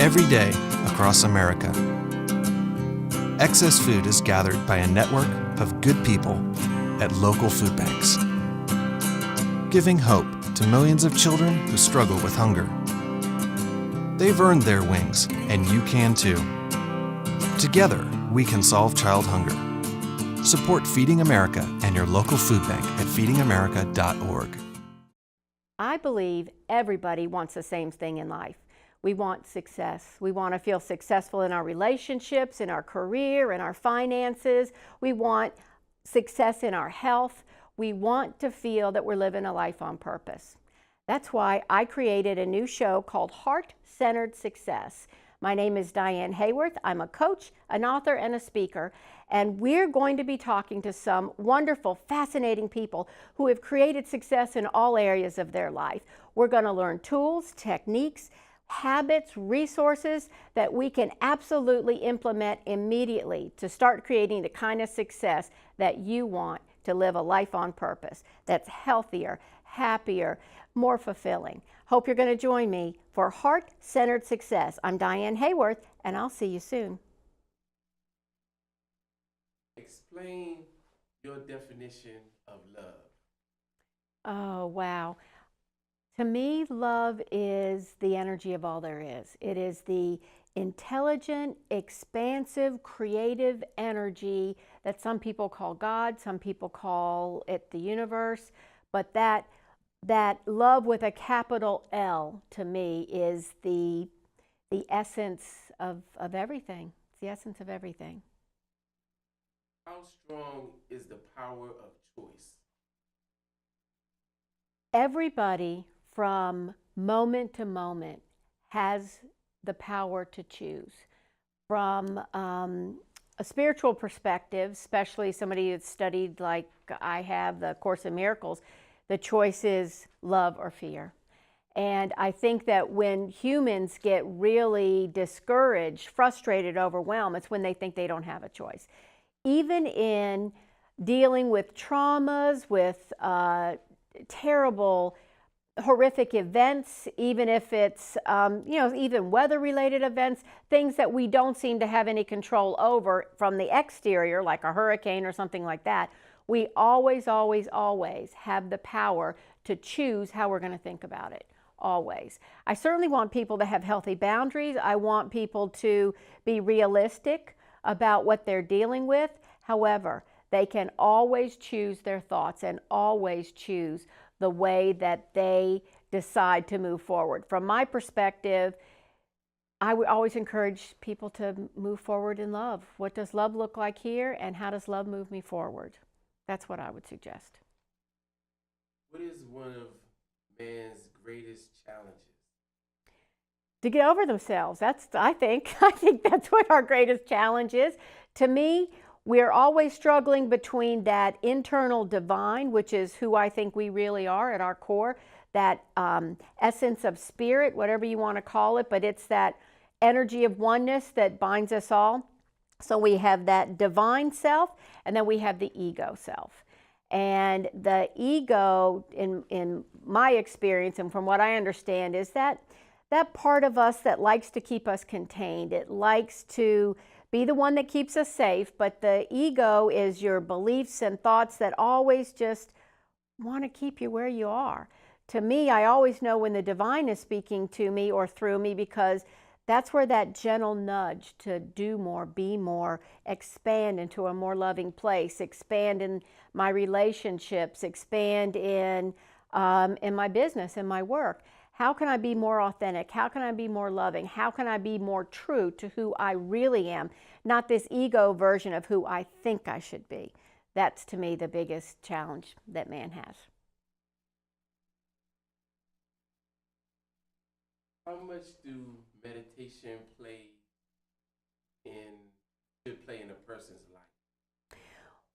every day across America. Excess food is gathered by a network of good people at local food banks, giving hope to millions of children who struggle with hunger. They've earned their wings, and you can too. Together, we can solve child hunger. Support Feeding America and your local food bank at feedingamerica.org. I believe everybody wants the same thing in life. We want success. We want to feel successful in our relationships, in our career, in our finances. We want success in our health. We want to feel that we're living a life on purpose. That's why I created a new show called Heart-Centered Success. My name is Diane Hayworth. I'm a coach, an author, and a speaker, and we're going to be talking to some wonderful, fascinating people who have created success in all areas of their life. We're going to learn tools, techniques, habits, resources that we can absolutely implement immediately to start creating the kind of success that you want to live a life on purpose that's healthier, happier, more fulfilling. Hope you're going to join me for Heart-Centered Success. I'm Diane Hayworth, and I'll see you soon. Explain your definition of love. Oh, wow. To me, love is the energy of all there is. It is the intelligent, expansive, creative energy that some people call God, some people call it the universe, but that love with a capital L to me is the essence of everything. It's the essence of everything. How strong is the power of choice? Everybody from moment to moment has the power to choose. From a spiritual perspective, especially somebody that's studied like I have the Course in Miracles, the choice is love or fear. And I think that when humans get really discouraged, frustrated, overwhelmed, it's when they think they don't have a choice. Even in dealing with traumas, with terrible, horrific events, even if it's, even weather-related events, things that we don't seem to have any control over from the exterior, like a hurricane or something like that, we always, always, always have the power to choose how we're going to think about it. Always. I certainly want people to have healthy boundaries. I want people to be realistic about what they're dealing with. However, they can always choose their thoughts and always choose the way that they decide to move forward. From my perspective, I would always encourage people to move forward in love. What does love look like here, and how does love move me forward? That's what I would suggest. What is one of man's greatest challenges? To get over themselves. I think that's what our greatest challenge is. To me, we're always struggling between that internal divine, which is who I think we really are at our core, that essence of spirit, whatever you want to call it, but it's that energy of oneness that binds us all. So we have that divine self, and then we have the ego self. And the ego, in my experience and from what I understand, is that part of us that likes to keep us contained. It likes to be the one that keeps us safe, but the ego is your beliefs and thoughts that always just want to keep you where you are. To me, I always know when the divine is speaking to me or through me, because that's where that gentle nudge to do more, be more, expand into a more loving place, expand in my relationships, expand in my business, in my work. How can I be more authentic? How can I be more loving? How can I be more true to who I really am? Not this ego version of who I think I should be. That's, to me, the biggest challenge that man has. How much do meditation play in a person's life?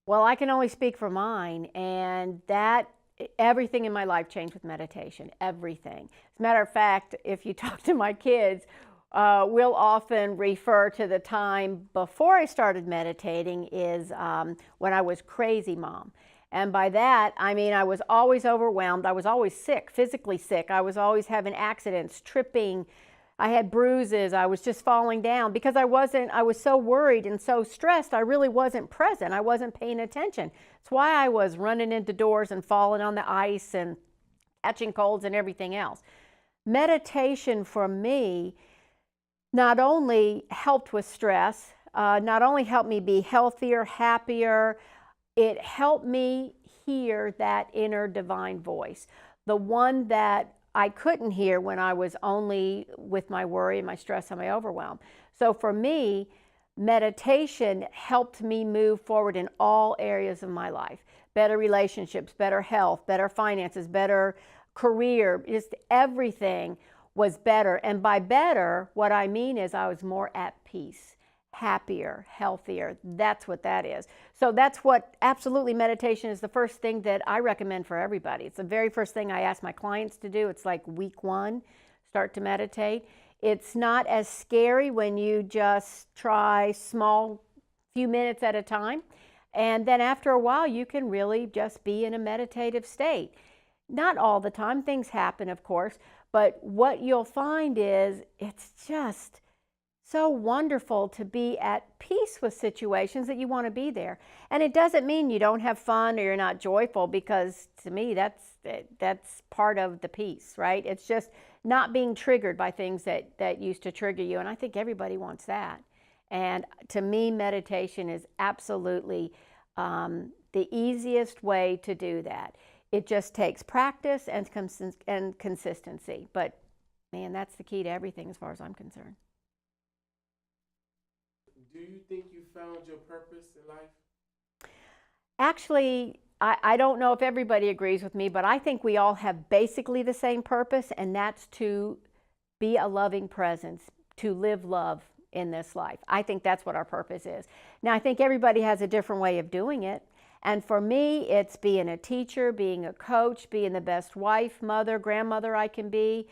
Well, I can only speak for mine, and everything in my life changed with meditation, everything. As a matter of fact, if you talk to my kids, we'll often refer to the time before I started meditating is when I was crazy mom. And by that, I mean I was always overwhelmed. I was always sick, physically sick. I was always having accidents, tripping, I had bruises. I was just falling down because I was so worried and so stressed. I really wasn't present. I wasn't paying attention. That's why I was running into doors and falling on the ice and catching colds and everything else. Meditation for me not only helped with stress, not only helped me be healthier, happier, it helped me hear that inner divine voice, the one that I couldn't hear when I was only with my worry and my stress and my overwhelm. So for me, meditation helped me move forward in all areas of my life. Better relationships, better health, better finances, better career, just everything was better. And by better, what I mean is I was more at peace, happier, healthier. That's what that is. So that's what absolutely meditation is the first thing that I recommend for everybody. It's the very first thing I ask my clients to do. It's like week 1, start to meditate. It's not as scary when you just try small few minutes at a time. And then after a while, you can really just be in a meditative state. Not all the time, things happen, of course, but what you'll find is it's just so wonderful to be at peace with situations that you want to be there. And it doesn't mean you don't have fun or you're not joyful, because to me that's part of the peace, right? It's just not being triggered by things that used to trigger you. And I think everybody wants that. And to me, meditation is absolutely the easiest way to do that. It just takes practice and consistency. But man, that's the key to everything as far as I'm concerned. Do you think you found your purpose in life? Actually, I don't know if everybody agrees with me, but I think we all have basically the same purpose, and that's to be a loving presence, to live love in this life. I think that's what our purpose is. Now, I think everybody has a different way of doing it. And for me, it's being a teacher, being a coach, being the best wife, mother, grandmother I can be,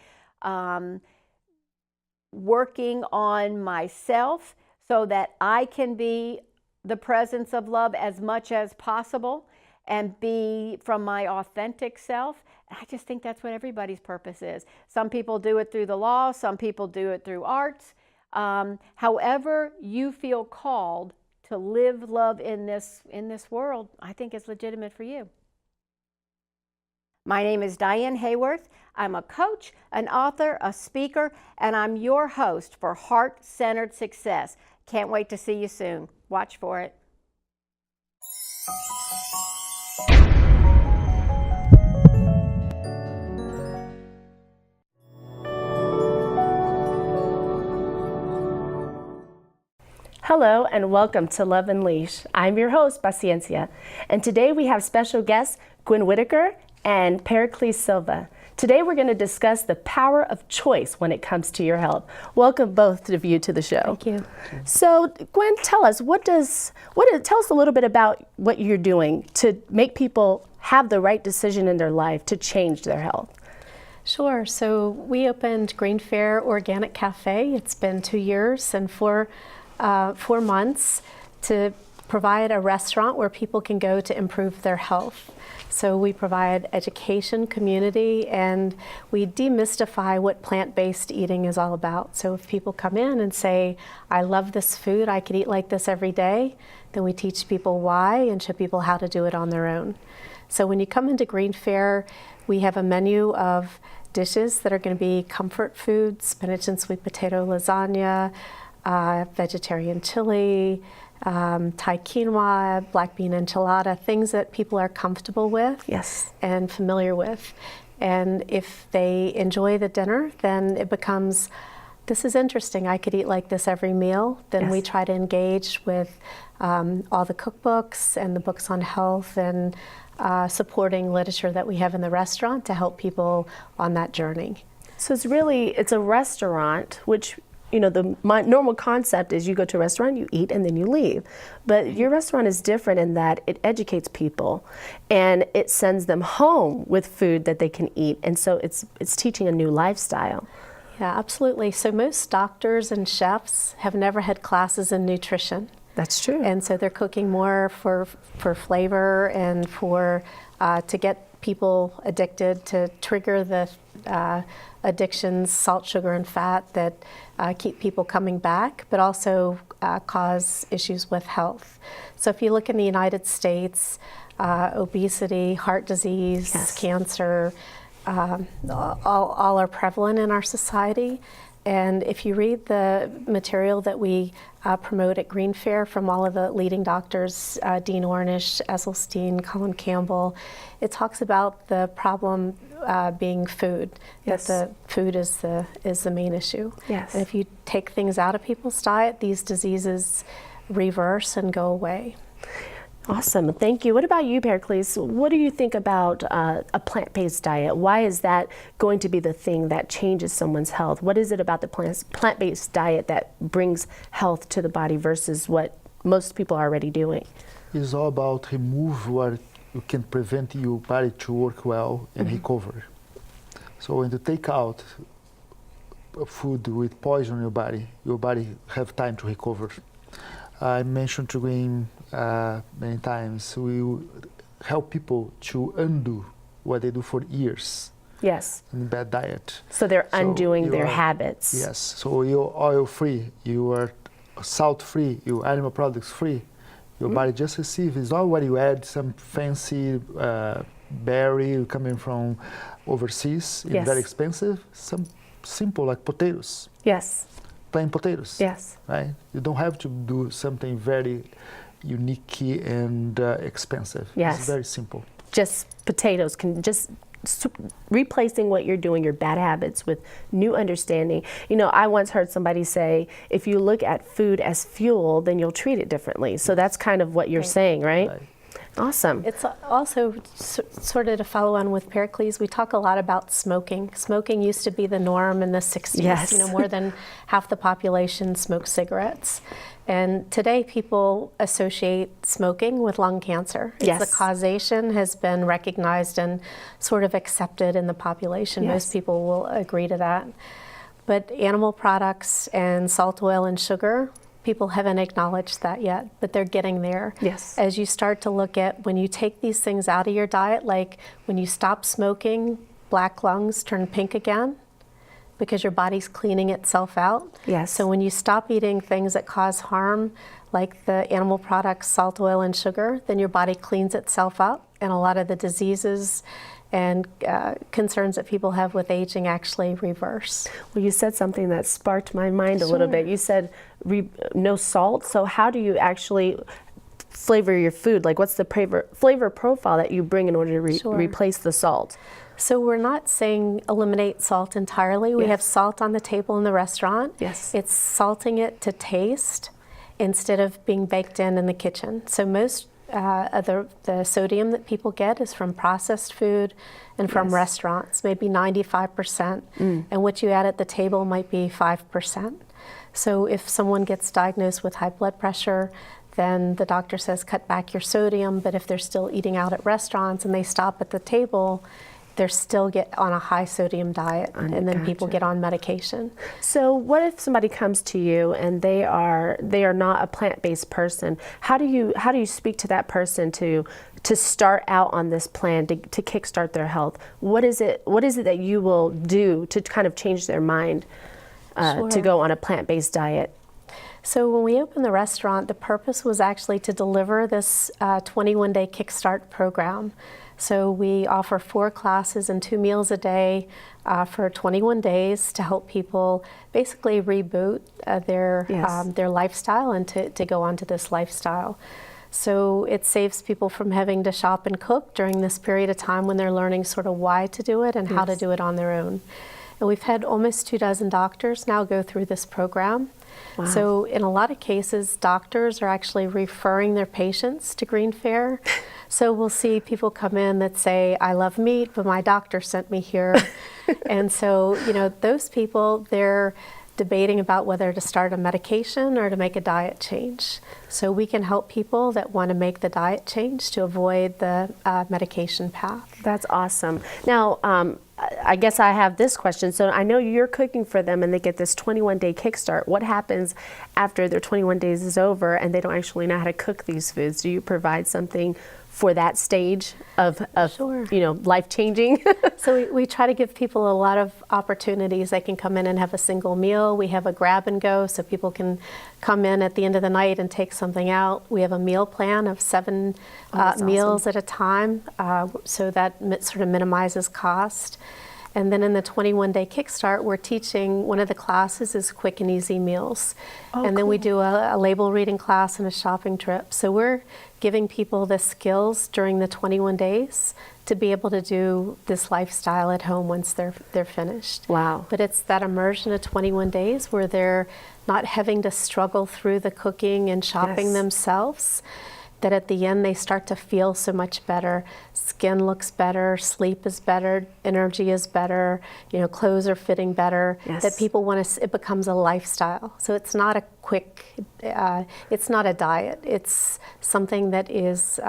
working on myself so that I can be the presence of love as much as possible and be from my authentic self. I just think that's what everybody's purpose is. Some people do it through the law, some people do it through arts. However you feel called to live love in this world, I think is legitimate for you. My name is Diane Hayworth. I'm a coach, an author, a speaker, and I'm your host for Heart-Centered Success. Can't wait to see you soon. Watch for it. Hello and welcome to Love Unleashed. I'm your host, Paciencia, and today we have special guests Gwen Whitaker and Pericles Silva. Today we're going to discuss the power of choice when it comes to your health. Welcome both of you to the show. Thank you. So Gwen, tell us tell us a little bit about what you're doing to make people have the right decision in their life to change their health. Sure. So we opened Green Fair Organic Cafe. It's been 2 years and 4 months to provide a restaurant where people can go to improve their health. So we provide education, community, and we demystify what plant-based eating is all about. So if people come in and say, I love this food, I could eat like this every day, then we teach people why and show people how to do it on their own. So when you come into Green Fair, we have a menu of dishes that are going to be comfort foods: spinach and sweet potato lasagna, vegetarian chili, Thai quinoa, black bean enchilada, things that people are comfortable with and familiar with. And if they enjoy the dinner, then it becomes, this is interesting, I could eat like this every meal. Then we try to engage with all the cookbooks and the books on health and supporting literature that we have in the restaurant to help people on that journey. So it's a restaurant, which my normal concept is you go to a restaurant, you eat, and then you leave. But your restaurant is different in that it educates people and it sends them home with food that they can eat. And so it's teaching a new lifestyle. Yeah, absolutely. So most doctors and chefs have never had classes in nutrition. That's true. And so they're cooking more for flavor and for to get people addicted, to trigger the addictions, salt, sugar, and fat that keep people coming back, but also cause issues with health. So if you look in the United States, obesity, heart disease, Yes. cancer, all are prevalent in our society. And if you read the material that we promote at Green Fair from all of the leading doctors, Dean Ornish, Esselstyn, Colin Campbell, it talks about the problem being food. Yes. That the food is the main issue. Yes. And if you take things out of people's diet, these diseases reverse and go away. Awesome, thank you. What about you, Pericles? What do you think about a plant-based diet? Why is that going to be the thing that changes someone's health? What is it about the plant-based diet that brings health to the body versus what most people are already doing? It's all about remove what you can prevent your body to work well and recover. So when you take out food with poison in your body have time to recover. I mentioned to Green many times, we help people to undo what they do for years Yes. in bad diet. So they're So undoing you their are- habits. Yes, so you're oil-free, you are salt-free, you're animal products-free. Your body just receives, it's not what you add, some fancy berry coming from overseas, Yes. very expensive, some simple like potatoes, Yes. plain potatoes. Yes. Right? You don't have to do something very unique and expensive. Yes. It's very simple. Just potatoes can just replacing what you're doing, your bad habits, with new understanding. You know, I once heard somebody say, if you look at food as fuel, then you'll treat it differently. So that's kind of what you're saying, right? Right. Awesome. It's also sort of to follow on with Pericles, we talk a lot about smoking. Smoking used to be the norm in the 60s. Yes. You know, more than half the population smoked cigarettes. And today people associate smoking with lung cancer. Yes. The causation has been recognized and sort of accepted in the population. Yes. Most people will agree to that. But animal products and salt, oil, and sugar, people haven't acknowledged that yet, but they're getting there. Yes. As you start to look at when you take these things out of your diet, like when you stop smoking, black lungs turn pink again because your body's cleaning itself out. Yes. So when you stop eating things that cause harm, like the animal products, salt, oil, and sugar, then your body cleans itself up, and a lot of the diseases and concerns that people have with aging actually reverse. Well, you said something that sparked my mind a little bit. You said no salt. So how do you actually flavor your food? Like, what's the flavor profile that you bring in order to Sure. replace the salt? So we're not saying eliminate salt entirely. We Yes. have salt on the table in the restaurant. Yes. It's salting it to taste instead of being baked in the kitchen. So most of the sodium that people get is from processed food and from Yes. restaurants, maybe 95%. And what you add at the table might be 5%. So if someone gets diagnosed with high blood pressure, then the doctor says cut back your sodium, but if they're still eating out at restaurants and they stop at the table, they're still get on a high sodium diet, and then people Gotcha. get on medication. So what if somebody comes to you and they are not a plant-based person? How do you speak to that person to start out on this plan to kickstart their health? What is it that you will do to kind of change their mind to Sure. go on a plant-based diet? So when we opened the restaurant, the purpose was actually to deliver this 21-day Kickstart program. So we offer 4 classes and 2 meals a day for 21 days to help people basically reboot their lifestyle and to go onto this lifestyle. So it saves people from having to shop and cook during this period of time when they're learning sort of why to do it and how to Yes. do it on their own. And we've had almost 24 doctors now go through this program. Wow. So in a lot of cases, doctors are actually referring their patients to Green Fair. So we'll see people come in that say, I love meat, but my doctor sent me here. And so, you know, those people, they're debating about whether to start a medication or to make a diet change. So we can help people that want to make the diet change to avoid the medication path. That's awesome. Now, I guess I have this question. So I know you're cooking for them and they get this 21-day kickstart. What happens after their 21 days is over and they don't actually know how to cook these foods? Do you provide something for that stage of Sure. life changing? So we try to give people a lot of opportunities. They can come in and have a single meal. We have a grab and go, so people can come in at the end of the night and take something out. We have a meal plan of 7 meals at a time, so that sort of minimizes cost. And then in the 21-day Kickstart, we're teaching, one of the classes is quick and easy meals. And then we do a label reading class and a shopping trip. So we're giving people the skills during the 21 days to be able to do this lifestyle at home once they're finished. Wow. But it's that immersion of 21 days where they're not having to struggle through the cooking and shopping themselves, that at the end they start to feel so much better. Skin looks better, sleep is better, energy is better, clothes are fitting better, that people want to, it becomes a lifestyle. So it's not a quick, it's not a diet, it's something that is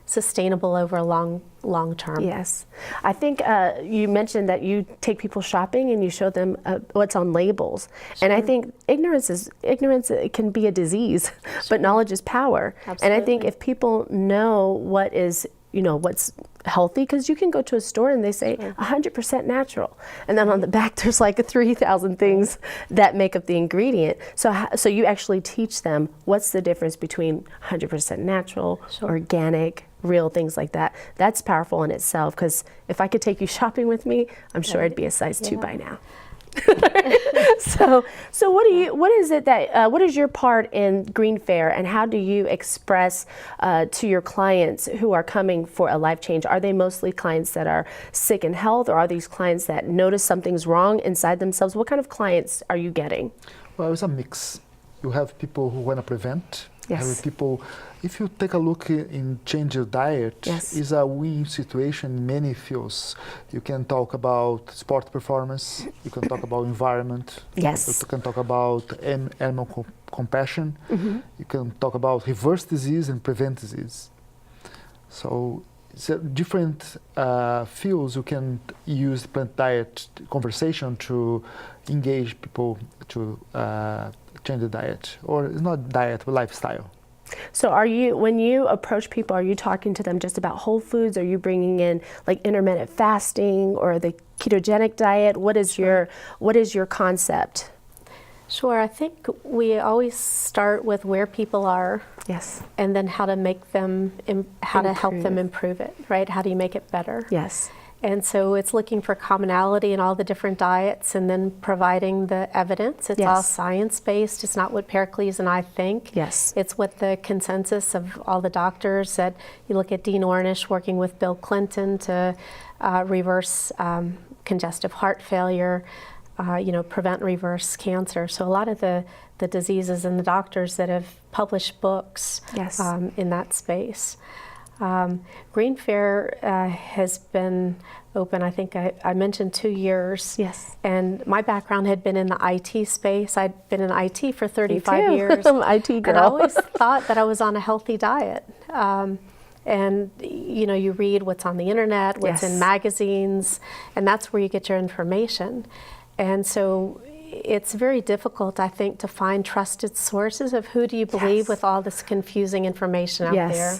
sustainable over a long term. Yes. I think you mentioned that you take people shopping and you show them what's on labels. Sure. And I think ignorance can be a disease, but knowledge is power. Absolutely. And I think if people know what is, what's healthy, because you can go to a store and they say 100% natural, and then on the back there's like 3,000 things that make up the ingredient. So you actually teach them what's the difference between 100% natural, organic, real, things like that. That's powerful in itself, because if I could take you shopping with me, I'm sure I'd be a size 2 by now. So what is your part in Green Fair, and how do you express to your clients who are coming for a life change? Are they mostly clients that are sick in health, or are these clients that notice something's wrong inside themselves? What kind of clients are you getting? Well, it's a mix. You have people who want to prevent. Yes. Have people, if you take a look in change your diet, is a win situation in many fields. You can talk about sport performance, you can talk about environment, yes. You can talk about animal compassion, you can talk about reverse disease and prevent disease. So it's different fields you can use plant diet conversation to engage people to change the diet, or it's not diet, but lifestyle. So when you approach people, are you talking to them just about whole foods? Are you bringing in like intermittent fasting or the ketogenic diet? What is your concept? Sure, I think we always start with where people are. Yes. And then how to make them, how to help them improve it, right? How do you make it better? Yes. And so it's looking for commonality in all the different diets, and then providing the evidence. It's all science-based. It's not what Pericles and I think. Yes. It's what the consensus of all the doctors that you look at. Dean Ornish working with Bill Clinton to reverse congestive heart failure, prevent and reverse cancer. So a lot of the diseases, and the doctors that have published books in that space. Green Fair has been open, I think I mentioned 2 years. Yes. And my background had been in the IT space. I'd been in IT for 35 years. I'm an IT girl. And I always thought that I was on a healthy diet. And you read what's on the internet, what's in magazines, and that's where you get your information. And so it's very difficult, I think, to find trusted sources of who do you believe with all this confusing information out there.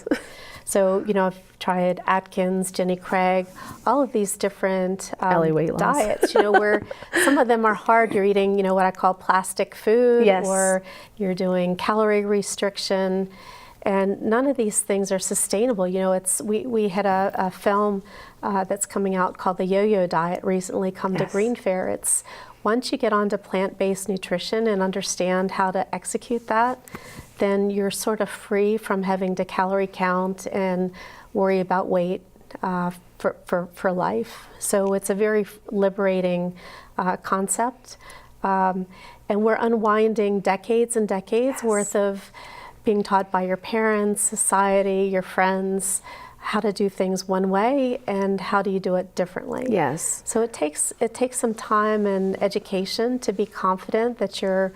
So, I've tried Atkins, Jenny Craig, all of these different diets, where some of them are hard. You're eating, what I call plastic food, or you're doing calorie restriction, and none of these things are sustainable. We had a film that's coming out called The Yo-Yo Diet recently come to Green Fair. It's once you get onto plant-based nutrition and understand how to execute that, then you're sort of free from having to calorie count and worry about weight for life. So it's a very liberating concept. And we're unwinding decades and decades worth of being taught by your parents, society, your friends, how to do things one way and how do you do it differently. Yes. So it takes some time and education to be confident that you're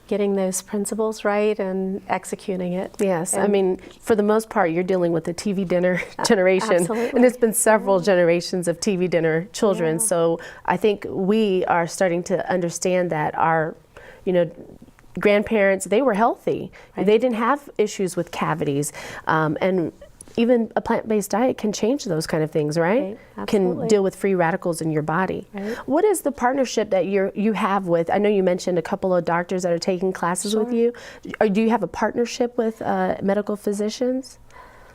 getting those principles right and executing it. Yes, I mean, for the most part, you're dealing with the TV dinner generation. Absolutely. And it's been several generations of TV dinner children. So I think we are starting to understand that our, grandparents, they were healthy. They didn't have issues with cavities. And even a plant-based diet can change those kind of things, right? Can Absolutely. deal with free radicals in your body. Right. What is the partnership that you have with, I know you mentioned a couple of doctors that are taking classes with you. Do you have a partnership with medical physicians?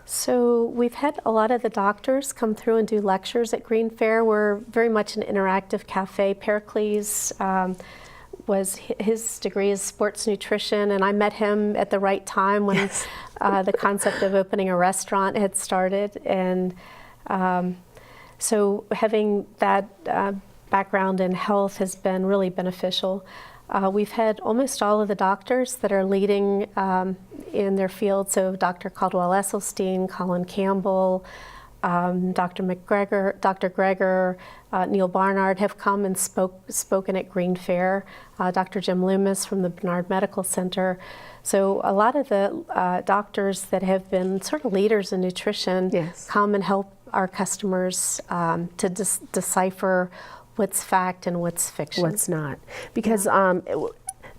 So we've had a lot of the doctors come through and do lectures at Green Fair. We're very much an interactive cafe. Pericles his degree is sports nutrition, and I met him at the right time when the concept of opening a restaurant had started. And so having that background in health has been really beneficial. We've had almost all of the doctors that are leading in their field, so Dr. Caldwell Esselstyn, Colin Campbell, Dr. McGregor, Dr. Greger, Neil Barnard have come and spoken at Green Fair, Dr. Jim Loomis from the Bernard Medical Center. So a lot of the doctors that have been sort of leaders in nutrition come and help our customers to decipher what's fact and what's fiction. What's not. Because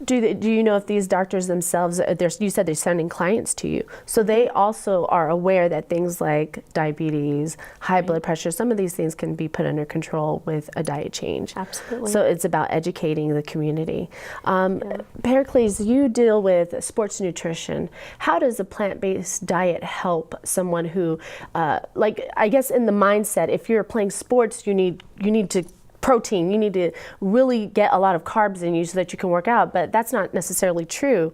do you know if these doctors themselves, you said they're sending clients to you, so they also are aware that things like diabetes, high blood pressure, some of these things can be put under control with a diet change. Absolutely. So it's about educating the community. Pericles, you deal with sports nutrition. How does a plant-based diet help someone who, like, I guess in the mindset, if you're playing sports, you need to protein, you need to really get a lot of carbs in you so that you can work out, but that's not necessarily true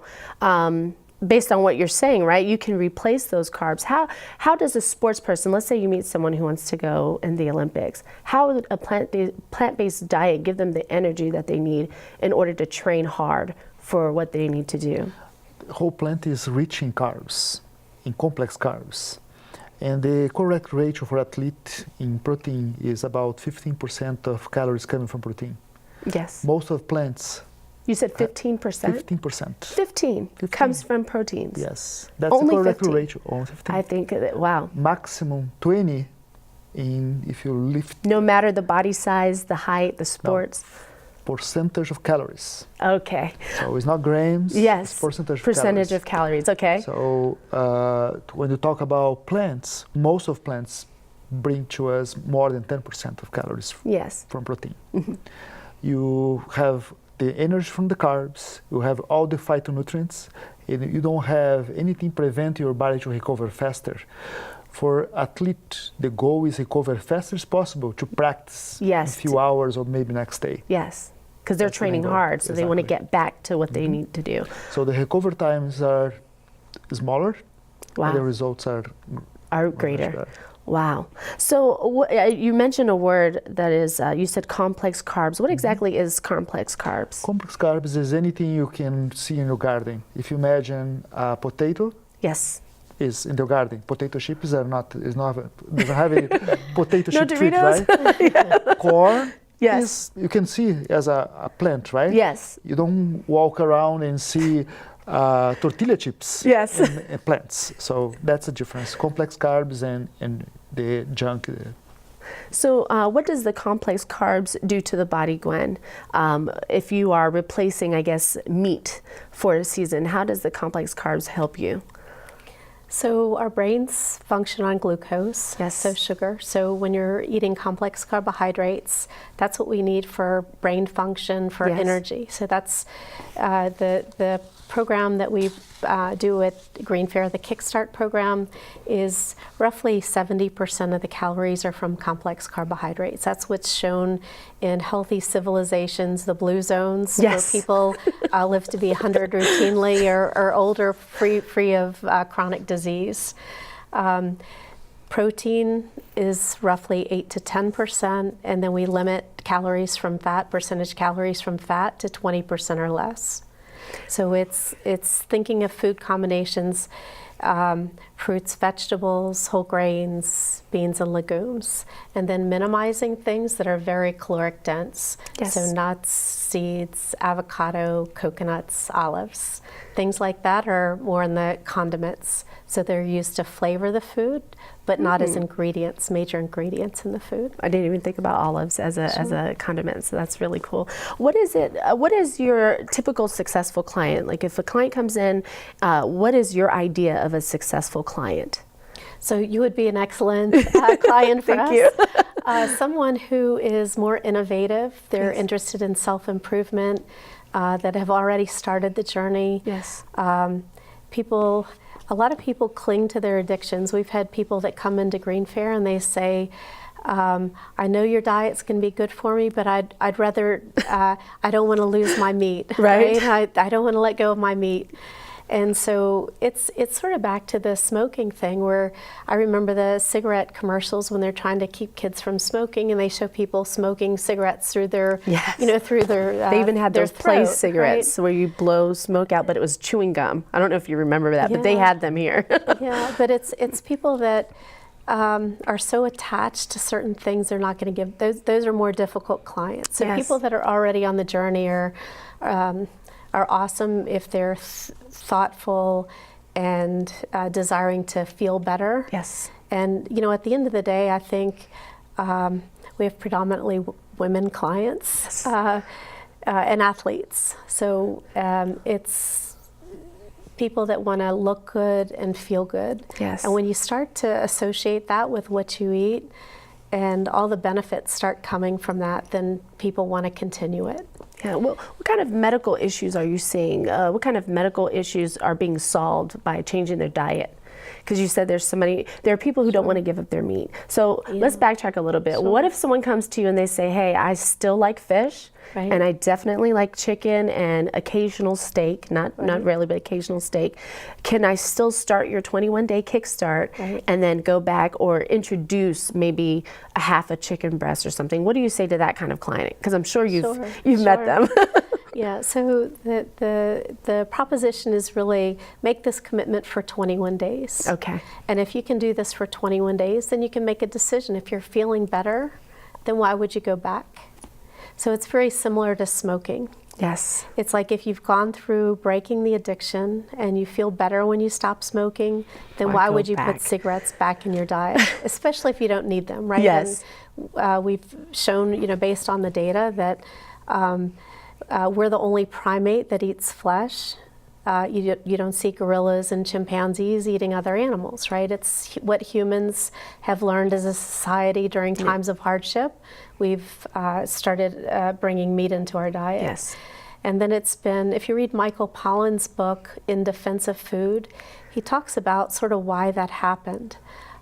based on what you're saying, right? You can replace those carbs. How does a sports person, let's say you meet someone who wants to go in the Olympics, how would a plant-based diet give them the energy that they need in order to train hard for what they need to do? The whole plant is rich in carbs, in complex carbs. And the correct ratio for athlete in protein is about 15% of calories coming from protein. Yes. Most of plants. You said 15%? 15%. 15 comes from proteins. Yes. That's Only the correct 15. ratio. Only 15. I think, wow. Maximum 20 if you lift. No matter the body size, the height, the sports. Percentage of calories. Okay. So it's not grams. Yes. It's percentage of calories. Okay. So when you talk about plants, most of plants bring to us more than 10% of calories from protein. Mm-hmm. You have the energy from the carbs, you have all the phytonutrients, and you don't have anything prevent your body to recover faster. For athlete, the goal is recover fast as possible to practice in a few hours or maybe next day. Yes, because they're training hard, so they want to get back to what they need to do. So the recovery times are smaller, and the results are greater. Wow. So you mentioned a word that is, you said complex carbs. What exactly is complex carbs? Complex carbs is anything you can see in your garden. If you imagine a potato. Yes. Is in the garden. Potato chips doesn't have any potato chip treat, Doritos? right? Corn. Yes. You can see as a plant, right? Yes. You don't walk around and see tortilla chips in plants. So that's the difference. Complex carbs and the junk. So what does the complex carbs do to the body, Gwen? If you are replacing, I guess, meat for a season, how does the complex carbs help you? So our brains function on glucose, so sugar. So when you're eating complex carbohydrates, that's what we need for brain function, for energy. So that's the program that we do at Green Fair, the Kickstart program, is roughly 70% of the calories are from complex carbohydrates. That's what's shown in healthy civilizations, the blue zones, where people live to be 100 routinely or older, free of chronic disease. Protein is roughly 8 to 10%, and then we limit calories from fat, percentage calories from fat, to 20% or less. So it's thinking of food combinations, fruits, vegetables, whole grains, beans and legumes, and then minimizing things that are very caloric dense. So nuts, seeds, avocado, coconuts, olives. Things like that are more in the condiments. So they're used to flavor the food, but not as ingredients, major ingredients in the food. I didn't even think about olives as a condiment, so that's really cool. What is your typical successful client? Like if a client comes in, what is your idea of a successful client? So you would be an excellent client for Thank us. you. Someone who is more innovative, they're Yes. interested in self-improvement, that have already started the journey. Yes. A lot of people cling to their addictions. We've had people that come into Green Fair and they say, I know your diet's going to be good for me, but I'd rather, I don't want to lose my meat. Right. I don't want to let go of my meat. And so it's sort of back to the smoking thing, where I remember the cigarette commercials when they're trying to keep kids from smoking, and they show people smoking cigarettes through their, Yes. through their. They even had their those play throat, cigarettes where you blow smoke out, but it was chewing gum. I don't know if you remember that, but they Yeah. had them here. Yeah, but it's people that are so attached to certain things they're not going to give. Those are more difficult clients. So Yes. people that are already on the journey are awesome if they're thoughtful and desiring to feel better. Yes. And at the end of the day, I think we have predominantly women clients and athletes. So it's people that want to look good and feel good. Yes. And when you start to associate that with what you eat and all the benefits start coming from that, then people want to continue it. Yeah. Well, what kind of medical issues are you seeing? What kind of medical issues are being solved by changing their diet? Because you said there are people who don't want to give up their meat. So let's backtrack a little bit. What if someone comes to you and they say, hey, I still like fish, Right. and I definitely like chicken and occasional steak, not rarely, but occasional steak. Can I still start your 21-day kickstart Right. and then go back or introduce maybe a half a chicken breast or something? What do you say to that kind of client? Because I'm sure you've met them. Yeah, so the proposition is really make this commitment for 21 days. Okay. And if you can do this for 21 days, then you can make a decision. If you're feeling better, then why would you go back? So it's very similar to smoking. Yes. It's like if you've gone through breaking the addiction and you feel better when you stop smoking, then why go would you back? put cigarettes back in your diet, especially if you don't need them, right? Yes. And, we've shown, based on the data, that we're the only primate that eats flesh. You don't see gorillas and chimpanzees eating other animals, right? It's what humans have learned as a society during times of hardship. We've started bringing meat into our diet. Yes. And then it's been, if you read Michael Pollan's book, In Defense of Food, he talks about sort of why that happened.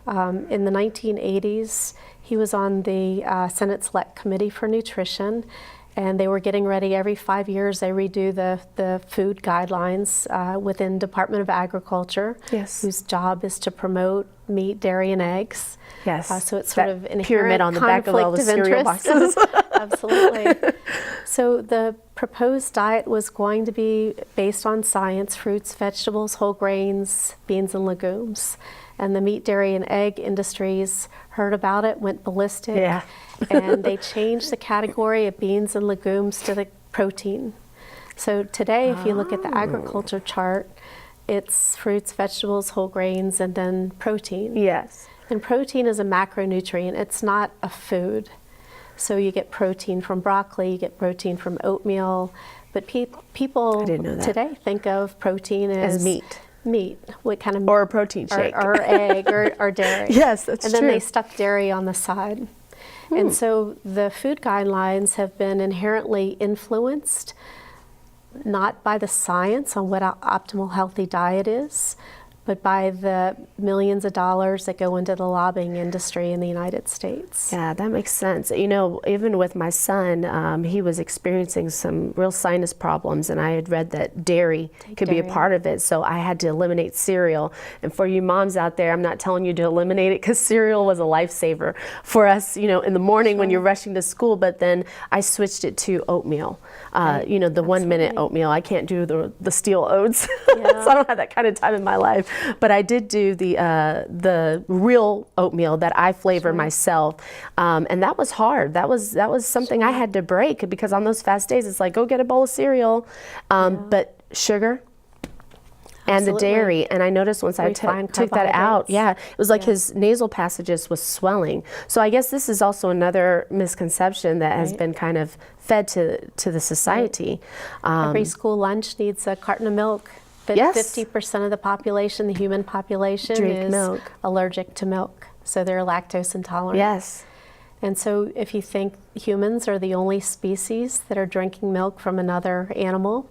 In the 1980s, he was on the Senate Select Committee for Nutrition, and they were getting ready every 5 years. They redo the food guidelines within Department of Agriculture, Yes. whose job is to promote meat, dairy, and eggs. Yes. So it's sort That of an pyramid inherent on the back of all the conflict cereal interest. boxes. Absolutely. So the proposed diet was going to be based on science: fruits, vegetables, whole grains, beans, and legumes. And the meat, dairy, and egg industries heard about it, went ballistic, Yeah. and they changed the category of beans and legumes to the protein. So today, if you look at the agriculture chart, it's fruits, vegetables, whole grains, and then protein. Yes. And protein is a macronutrient. It's not a food. So you get protein from broccoli, you get protein from oatmeal, but people I didn't know that. today think of protein As meat. Meat. What kind of Or a protein shake. or egg or dairy. Yes, that's and then true. they stuck dairy on the side. And so the food guidelines have been inherently influenced not by the science on what optimal healthy diet is, but by the millions of dollars that go into the lobbying industry in the United States. Yeah, that makes sense. Even with my son, he was experiencing some real sinus problems, and I had read that dairy could be a dairy. part of it, so I had to eliminate cereal. And for you moms out there, I'm not telling you to eliminate it, because cereal was a lifesaver for us, in the morning when you're rushing to school, but then I switched it to oatmeal. The 1 minute oatmeal. I can't do the steel oats, so I don't have that kind of time in my life. But I did do the real oatmeal that I flavor myself, and that was hard. That was something I had to break, because on those fast days, it's like, go get a bowl of cereal, but sugar and the Absolutely. dairy. And I noticed once I Refined took that out, carbohydrates. it was like his nasal passages was swelling. So I guess this is also another misconception that has been kind of fed to the society. Every school lunch needs a carton of milk. But Yes. 50% of the population, the human population, Drink is milk. allergic to milk. So they're lactose intolerant. Yes. And so if you think humans are the only species that are drinking milk from another animal,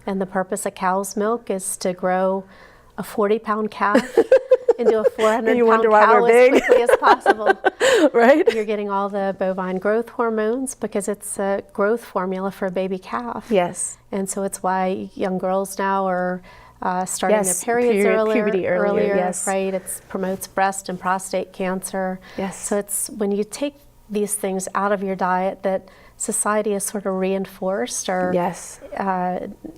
and the purpose of cow's milk is to grow a 40-pound calf into a 400-pound cow as quickly as possible. Right? You're getting all the bovine growth hormones because it's a growth formula for a baby calf. Yes. And so it's why young girls now are starting Yes, their periods puberty earlier, yes. right? It promotes breast and prostate cancer. Yes. So it's when you take these things out of your diet that society has sort of reinforced or Yes.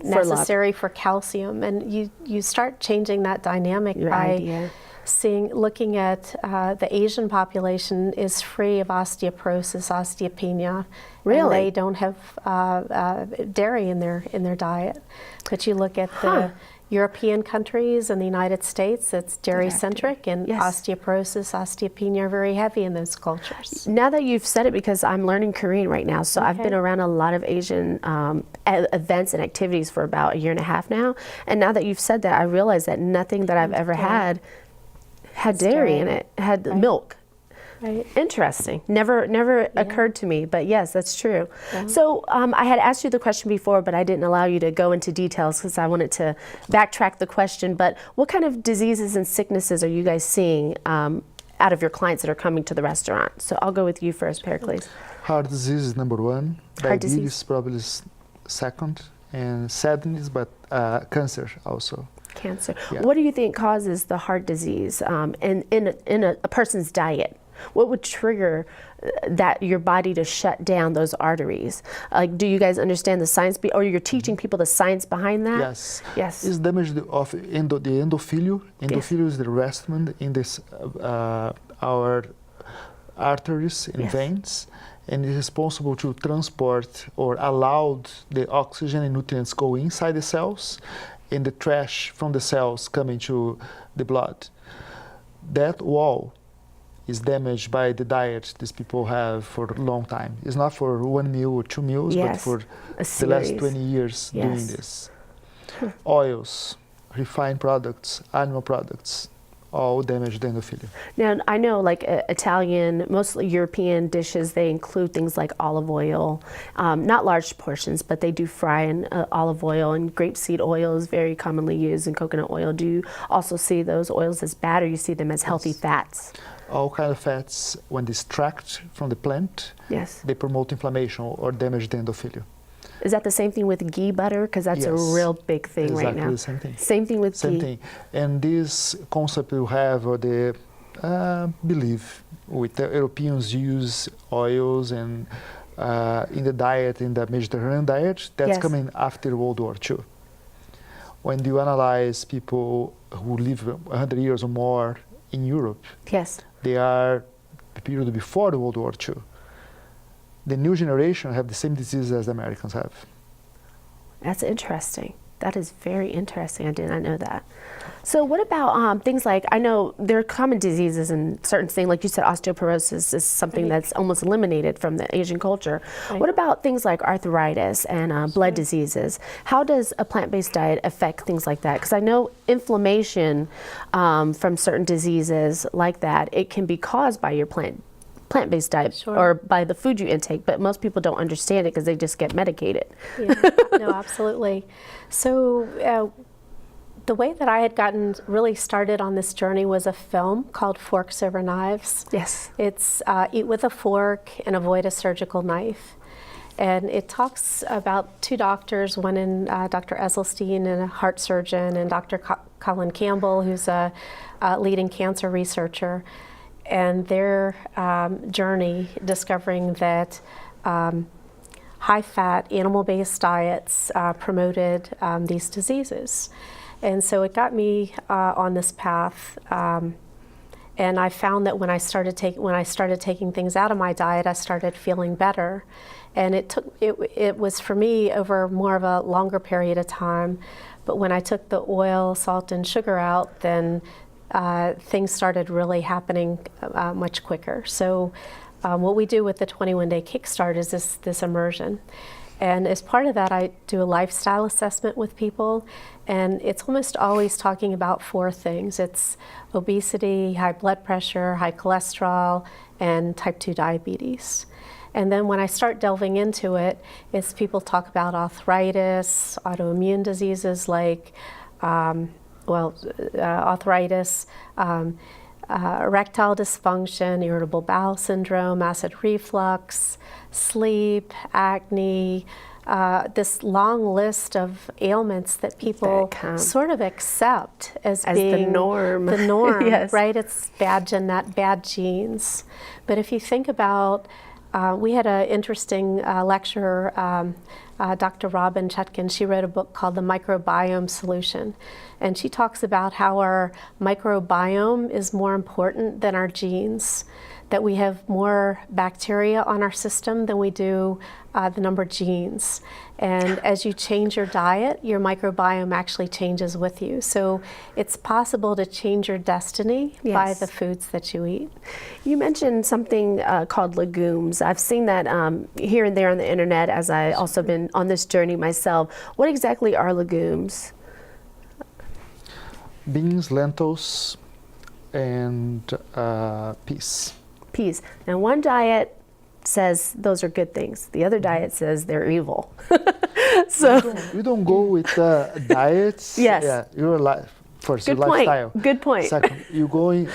necessary for calcium, and you start changing that dynamic Your by idea. looking at the Asian population is free of osteoporosis, osteopenia. Really? And they don't have dairy in their diet. But you look at the European countries and the United States, it's dairy-centric, and Yes. osteoporosis, osteopenia are very heavy in those cultures. Now that you've said it, because I'm learning Korean right now, so I've Okay. been around a lot of Asian events and activities for about a year and a half now. And now that you've said that, I realize that nothing that I've ever had dairy in it, had milk. Right. Interesting. Never occurred to me, but yes, that's true. So I had asked you the question before, but I didn't allow you to go into details because I wanted to backtrack the question. But what kind of diseases and sicknesses are you guys seeing out of your clients that are coming to the restaurant? So I'll go with you first, Pericles. Heart disease is number one. Heart Diabetes disease. probably is second, and sadness, but cancer also. Cancer. Yeah. What do you think causes the heart disease in a person's diet? What would trigger that your body to shut down those arteries? Like, do you guys understand the science, or you're teaching people the science behind that? Yes. Yes. It's damage of the endothelium. Endothelium is the restaurant in this our arteries and Yes. veins, and is responsible to transport or allow the oxygen and nutrients go inside the cells, and the trash from the cells come into the blood. That wall is damaged by the diet these people have for a long time. It's not for one meal or 2 meals, but Yes, for a the last series. 20 years doing Yes. this. Oils, refined products, animal products, all damage the endothelium. Now, I know like Italian, mostly European dishes, they include things like olive oil, not large portions, but they do fry in olive oil, and grapeseed oil is very commonly used, and coconut oil. Do you also see those oils as bad, or you see them as healthy fats? All kind of fats, when extracted from the plant, Yes. they promote inflammation or damage the endothelium. Is that the same thing with ghee butter? Because that's a Yes. real big thing right Exactly now. the same thing. Same thing with Same ghee. thing. And this concept you have, or the belief with the Europeans use oils and in the diet, in the Mediterranean diet, that's Yes. coming after World War II. When you analyze people who live 100 years or more in Europe, Yes. they are the period before the World War II. The new generation have the same diseases as the Americans have. That's interesting. That is very interesting. I did not know that. So what about things like, I know there are common diseases and certain things, like you said, osteoporosis is something that's almost eliminated from the Asian culture. Right. What about things like arthritis and blood diseases? How does a plant-based diet affect things like that? Because I know inflammation from certain diseases like that, it can be caused by your plant-based diet Sure. or by the food you intake, but most people don't understand it because they just get medicated. Yeah, no, absolutely. So the way that I had gotten really started on this journey was a film called Forks Over Knives. Yes. It's Eat with a Fork and Avoid a Surgical Knife. And it talks about two doctors, one in Dr. Esselstyn, and a heart surgeon, and Dr. Colin Campbell, who's a leading cancer researcher, and their journey discovering that high-fat, animal-based diets promoted these diseases. And so it got me on this path, and I found that when I started taking things out of my diet, I started feeling better. And it was for me over more of a longer period of time. But when I took the oil, salt, and sugar out, then things started really happening much quicker. So what we do with the 21-day Kickstart is this immersion. And as part of that, I do a lifestyle assessment with people, and it's almost always talking about 4 things. It's obesity, high blood pressure, high cholesterol, and type 2 diabetes. And then when I start delving into it, it's people talk about arthritis, autoimmune diseases like arthritis, erectile dysfunction, irritable bowel syndrome, acid reflux, sleep, acne, this long list of ailments that people sort of accept as being the norm. The norm, Yes. right? It's bad genes. But if you think about, we had an interesting lecturer, Dr. Robin Chutkin. She wrote a book called The Microbiome Solution. And she talks about how our microbiome is more important than our genes, that we have more bacteria on our system than we do the number of genes. And as you change your diet, your microbiome actually changes with you. So it's possible to change your destiny by the foods that you eat. You mentioned something called legumes. I've seen that here and there on the internet as I also been on this journey myself. What exactly are legumes? Beans, lentils, and peas. Peas. Now one diet says those are good things. The other diet says they're evil. So We don't go with diets. Yes. Yeah, your life first, good your point. lifestyle. Good point. Second, you're going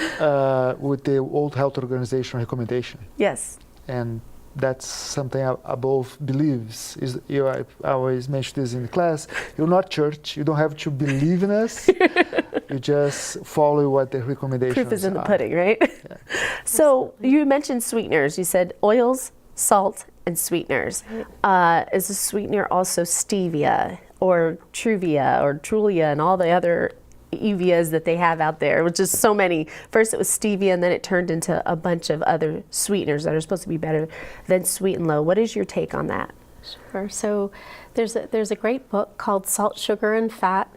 with the World Health Organization recommendation. Yes. And that's something above beliefs. I always mention this in the class. You're not church. You don't have to believe in us. You just follow what the recommendations are. Proof is in the pudding, right? Yeah. So you mentioned sweeteners. You said oils, salt, and sweeteners. Is a sweetener also stevia or truvia or trulia and all the other evias that they have out there, which is so many. First it was stevia, and then it turned into a bunch of other sweeteners that are supposed to be better than Sweet and Low. What is your take on that? Sure. So there's a great book called Salt, Sugar, and Fat,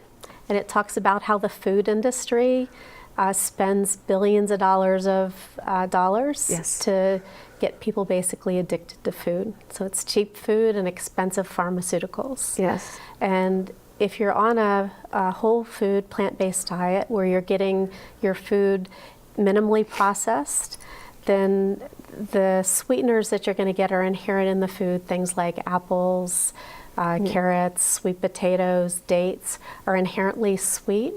and it talks about how the food industry spends billions of dollars to get people basically addicted to food. So it's cheap food and expensive pharmaceuticals. Yes. And if you're on a whole food, plant-based diet where you're getting your food minimally processed, then the sweeteners that you're going to get are inherent in the food. Things like apples, carrots, sweet potatoes, dates are inherently sweet,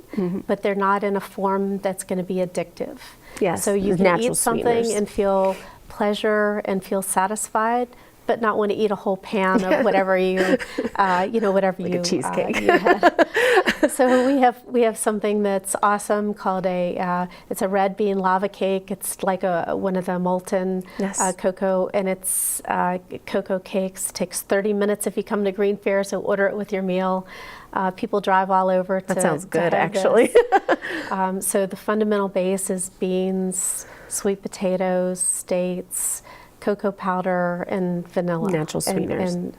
but they're not in a form that's going to be addictive. Yes, So you can natural eat something sweeteners. and feel pleasure and feel satisfied, but not want to eat a whole pan of whatever whatever Like you a cheesecake. you had. So we have something that's awesome called it's a red bean lava cake. It's like one of the molten cocoa, and it's cocoa cakes. It takes 30 minutes if you come to Green Fair, so order it with your meal. People drive all over to. That sounds good, have actually. this. So the fundamental base is beans, sweet potatoes, dates, cocoa powder, and vanilla. Natural sweeteners. And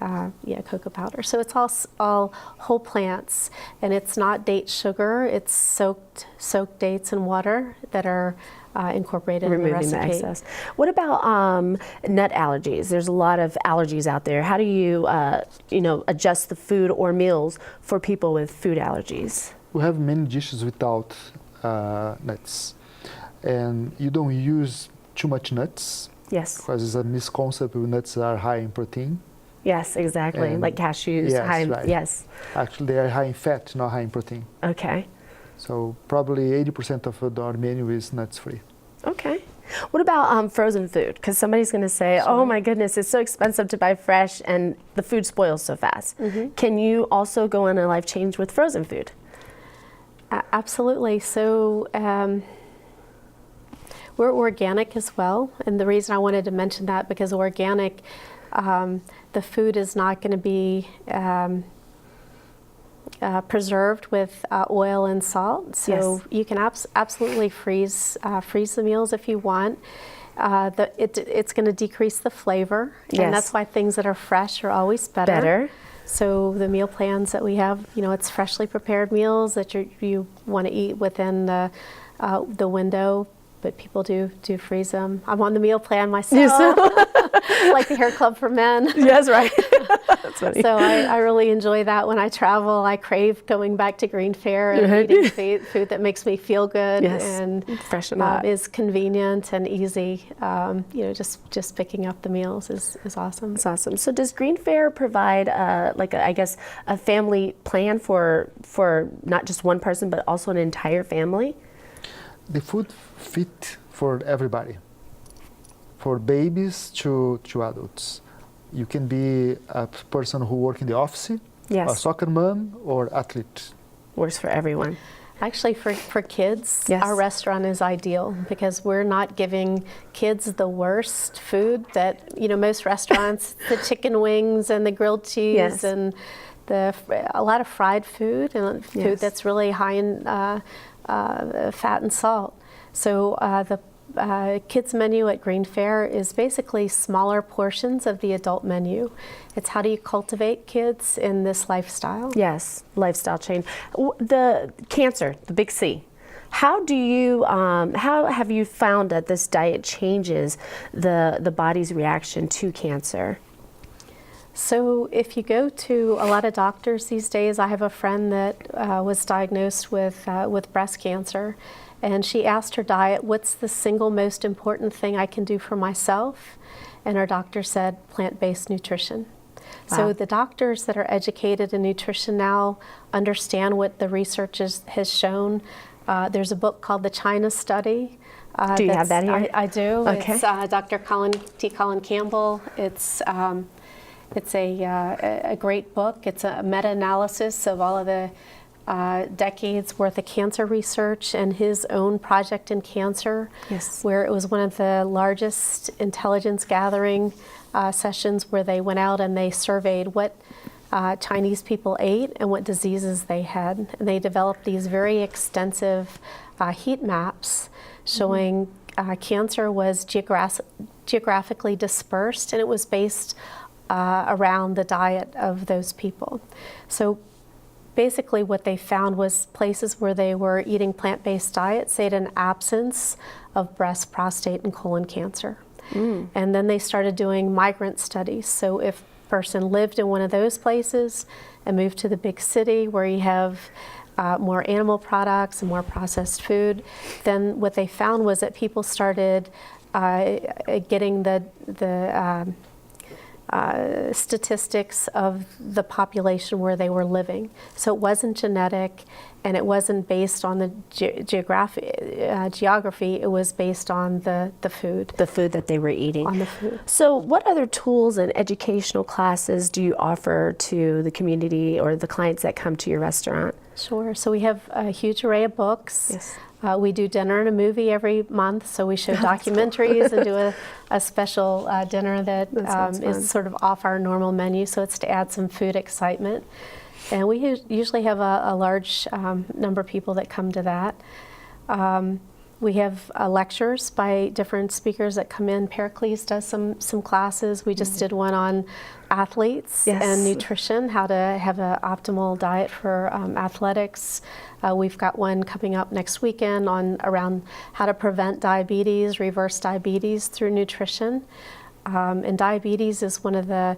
cocoa powder. So it's all whole plants, and it's not date sugar. It's soaked dates in water that are incorporated in the Removing recipe. the excess. What about nut allergies? There's a lot of allergies out there. How do you, adjust the food or meals for people with food allergies? We have many dishes without nuts, and you don't use too much nuts. Yes. Because it's a misconcept that nuts are high in protein. Yes, exactly. And like cashews. yes, high, right. Yes. Actually, they are high in fat, not high in protein. Okay. So probably 80% of our menu is nuts free. Okay. What about frozen food? Because somebody's going to say, oh my goodness, it's so expensive to buy fresh and the food spoils so fast. Can you also go on a life change with frozen food? Absolutely. So we're organic as well, and the reason I wanted to mention that because organic, the food is not going to be preserved with oil and salt. So you can absolutely freeze the meals if you want. It's going to decrease the flavor, and that's why things that are fresh are always better. So the meal plans that we have, it's freshly prepared meals that you want to eat within the window. But people do freeze them. I'm on the meal plan myself. like the hair club for men. Yes, right. That's funny. So I really enjoy that when I travel. I crave going back to Green Fair and Right. eating food that makes me feel good Yes, and fresh and hot. is convenient and easy. Just picking up the meals is awesome. That's awesome. So does Green Fair provide a family plan for not just one person but also an entire family? The food fit for everybody, for babies to adults. You can be a person who works in the office, Yes. a soccer mom, or athlete. Works for everyone. Actually, for kids, Yes. our restaurant is ideal because we're not giving kids the worst food that, most restaurants, the chicken wings and the grilled cheese Yes. and a lot of fried food and food Yes. that's really high in fat and salt. So the kids menu at Green Fair is basically smaller portions of the adult menu. It's how do you cultivate kids in this lifestyle? Yes, lifestyle change. The cancer, the big C. How have you found that this diet changes the body's reaction to cancer? So if you go to a lot of doctors these days, I have a friend that was diagnosed with breast cancer, and she asked her diet, what's the single most important thing I can do for myself? And her doctor said, plant-based nutrition. Wow. So the doctors that are educated in nutrition now understand what the research has shown. There's a book called The China Study. Do you have that here? I do. Okay. It's Dr. Colin Campbell. It's a great book. It's a meta-analysis of all of the decades worth of cancer research and his own project in cancer, Yes. where it was one of the largest intelligence gathering sessions where they went out and they surveyed what Chinese people ate and what diseases they had. And they developed these very extensive heat maps showing cancer was geographically dispersed, and it was based around the diet of those people. So basically what they found was places where they were eating plant-based diets, they had an absence of breast, prostate, and colon cancer. And then they started doing migrant studies. So if a person lived in one of those places and moved to the big city where you have more animal products and more processed food, then what they found was that people started getting the statistics of the population where they were living. So it wasn't genetic, and it wasn't based on the geography, it was based on the food. The food that they were eating. On the food. So what other tools and educational classes do you offer to the community or the clients that come to your restaurant? Sure. So we have a huge array of books. Yes. We do dinner and a movie every month, so we show documentaries and do a special dinner that sounds fun. is sort of off our normal menu, so it's to add some food excitement. And we usually have a large number of people that come to that. We have lectures by different speakers that come in. Pericles does some classes. We just did one on athletes Yes. and nutrition, how to have an optimal diet for athletics. We've got one coming up next weekend around how to prevent diabetes, reverse diabetes through nutrition. And diabetes is one of the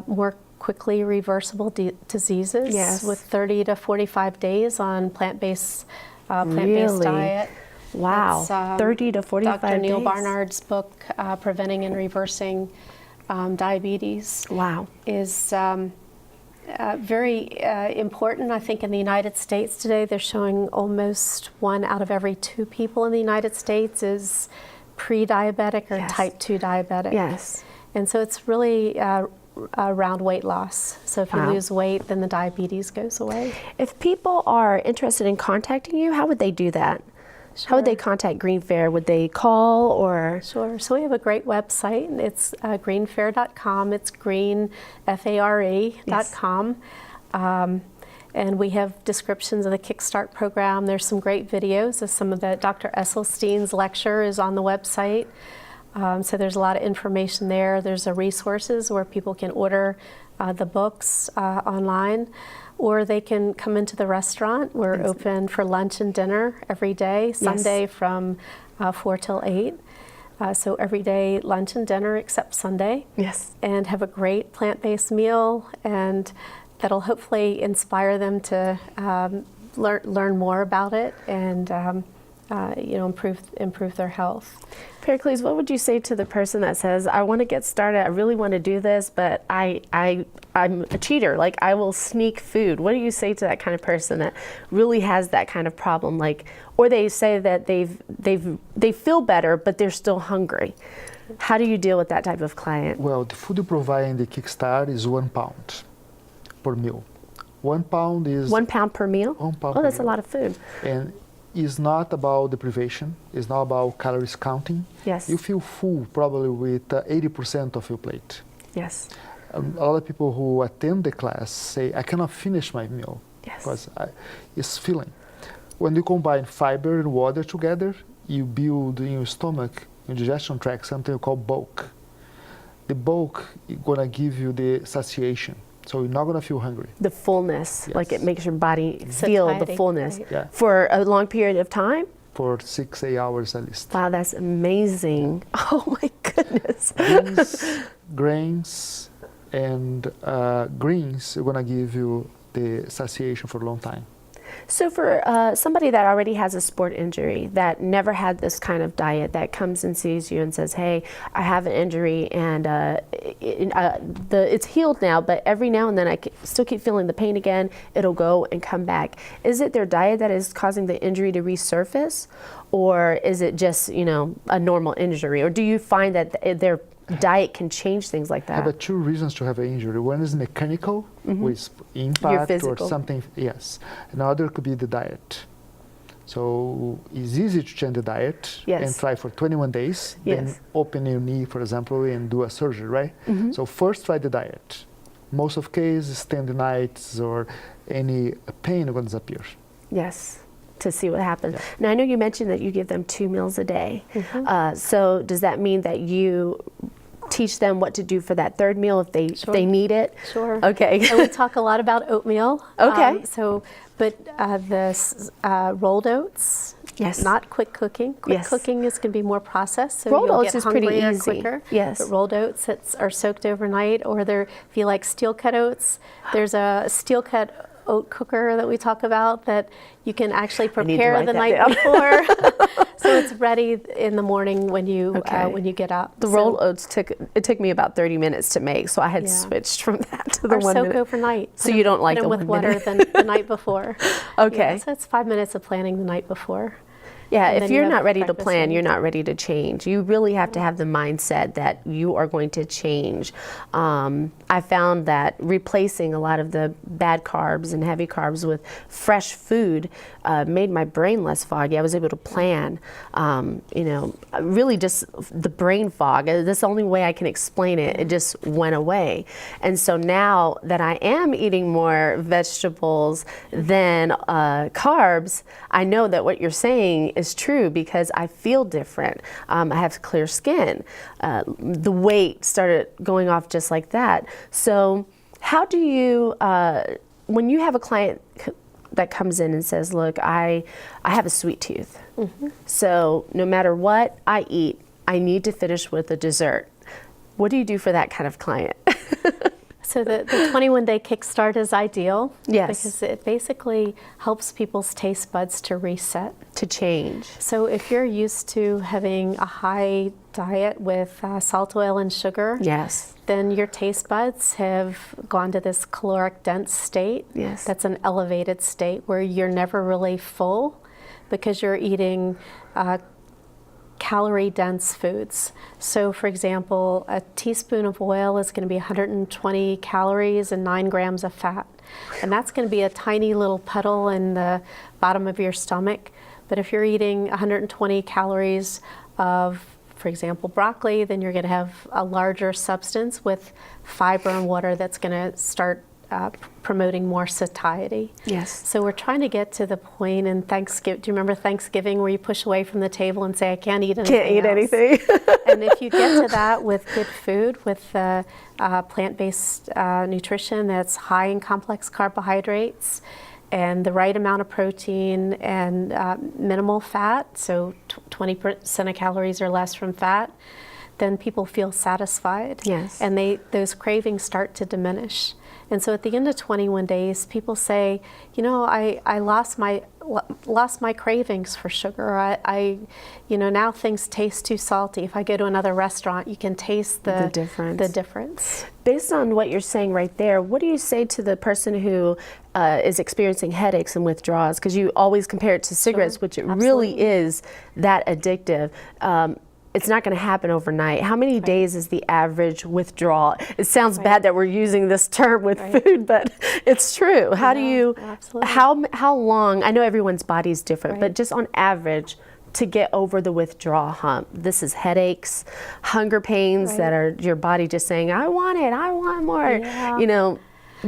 more quickly reversible diseases, Yes. with 30 to 45 days on plant-based Really? diet. Wow, It's, 30 to 45 Dr. Neil days. Barnard's book, Preventing and Reversing Diabetes, Wow. is very important. I think in the United States today, they're showing almost 1 out of every 2 people in the United States is pre-diabetic or Yes. type 2 diabetic. Yes. And so it's really around weight loss. So if you Wow. lose weight, then the diabetes goes away. If people are interested in contacting you, how would they do that? How would they contact Green Fair? Would they call or? Sure. So we have a great website. It's greenfare.com. It's green, F-A-R-E.com. And we have descriptions of the Kickstart program. There's some great videos of some of the Dr. Esselstein's lecture is on the website. So there's a lot of information there. There's resources where people can order the books online, or they can come into the restaurant. We're open for lunch and dinner every day, Sunday from 4 till 8. So every day, lunch and dinner except Sunday. Yes. And have a great plant-based meal, and that'll hopefully inspire them to learn more about it and improve their health. Pericles, what would you say to the person that says, I want to get started, I really want to do this, but I'm a cheater, like I will sneak food. What do you say to that kind of person that really has that kind of problem? Like, or they say that they feel better, but they're still hungry. How do you deal with that type of client? Well, the food you provide in the Kickstart is 1 pound per meal. 1 pound is 1 pound per meal? 1 pound Oh, per that's a meal. lot of food. And it's not about deprivation. It's not about calories counting. Yes. You feel full probably with 80% of your plate. Yes. A lot of people who attend the class say, I cannot finish my meal Yes. because it's filling. When you combine fiber and water together, you build in your stomach, your digestion tract, something called bulk. The bulk is going to give you the satiation. So you're not going to feel hungry. The fullness, Yes. like it makes your body feel the Satiety, fullness right. Yeah. for a long period of time. For 6-8 hours at least. Wow, that's amazing. Oh my goodness. Beans, grains, and greens are going to give you the satiation for a long time. So for somebody that already has a sport injury, that never had this kind of diet, that comes and sees you and says, hey, I have an injury and it's healed now, but every now and then I still keep feeling the pain again, it'll go and come back. Is it their diet that is causing the injury to resurface? Or is it just, a normal injury? Or do you find that their diet can change things like I that? have 2 reasons to have an injury. One is mechanical, with impact or physical. something, yes. Another could be the diet. So it's easy to change the diet Yes. and try for 21 days, then Yes. open your knee, for example, and do a surgery, right? So first try the diet. Most of cases, tendinitis or any pain will disappear. Yes, to see what happens. Now, I know you mentioned that you give them 2 meals a day. So does that mean that you teach them what to do for that 3rd meal if they need it? Sure. Okay. And we talk a lot about oatmeal. Okay. But rolled oats. Yes. Not quick cooking. Quick Yes. cooking is going to be more processed, so Rolled you'll oats get is pretty hungrier easy. quicker. Yes. But rolled oats are soaked overnight, or if you like steel cut oats, there's a steel cut oat cooker that we talk about that you can actually need to prepare write the that night down. before, so it's ready in the morning when you get up. The rolled oats took me about 30 minutes to make, so I had switched from that to the or 1 soak minute. overnight. So you don't like put the 'em with 1 water minute? the night before. Okay. Yeah, so it's 5 minutes of planning the night before. Yeah, And if then you you're have not ready to breakfast plan, ready. you're not ready to change. You really have to have the mindset that you are going to change. I found that replacing a lot of the bad carbs and heavy carbs with fresh food made my brain less foggy. I was able to plan. Really just the brain fog. That's the only way I can explain it. It just went away. And so now that I am eating more vegetables than carbs, I know that what you're saying is true because I feel different. I have clear skin. The weight started going off just like that. So how do you, when you have a client that comes in and says, look, I have a sweet tooth. So no matter what I eat, I need to finish with a dessert. What do you do for that kind of client? So the 21-day kickstart is ideal. Yes. Because it basically helps people's taste buds to reset. To change. So if you're used to having a high diet with salt, oil, and sugar, Yes. then your taste buds have gone to this caloric dense state. Yes. That's an elevated state where you're never really full because you're eating calorie dense foods. So for example, a teaspoon of oil is going to be 120 calories and 9 grams of fat. And that's going to be a tiny little puddle in the bottom of your stomach. But if you're eating 120 calories of, for example, broccoli, then you're going to have a larger substance with fiber and water that's going to start promoting more satiety. Yes. So we're trying to get to the point in Thanksgiving. Do you remember Thanksgiving where you push away from the table and say, I can't eat anything Can't eat else? anything. And if you get to that with good food, with plant-based nutrition that's high in complex carbohydrates, and the right amount of protein and minimal fat, so 20% of calories or less from fat, then people feel satisfied. Yes. And those cravings start to diminish. And so at the end of 21 days, people say, you know, I lost my cravings for sugar. You know, now things taste too salty. If I go to another restaurant, you can taste the difference. Based on what you're saying right there, what do you say to the person who is experiencing headaches and withdrawals? Because you always compare it to cigarettes, which it really is that addictive. It's not going to happen overnight. How many days is the average withdrawal? It sounds bad that we're using this term with food, but it's true. How do you, how long, I know everyone's body is different, but just on average, to get over the withdrawal hump? This is headaches, hunger pains that are your body just saying, I want it, I want more, you know.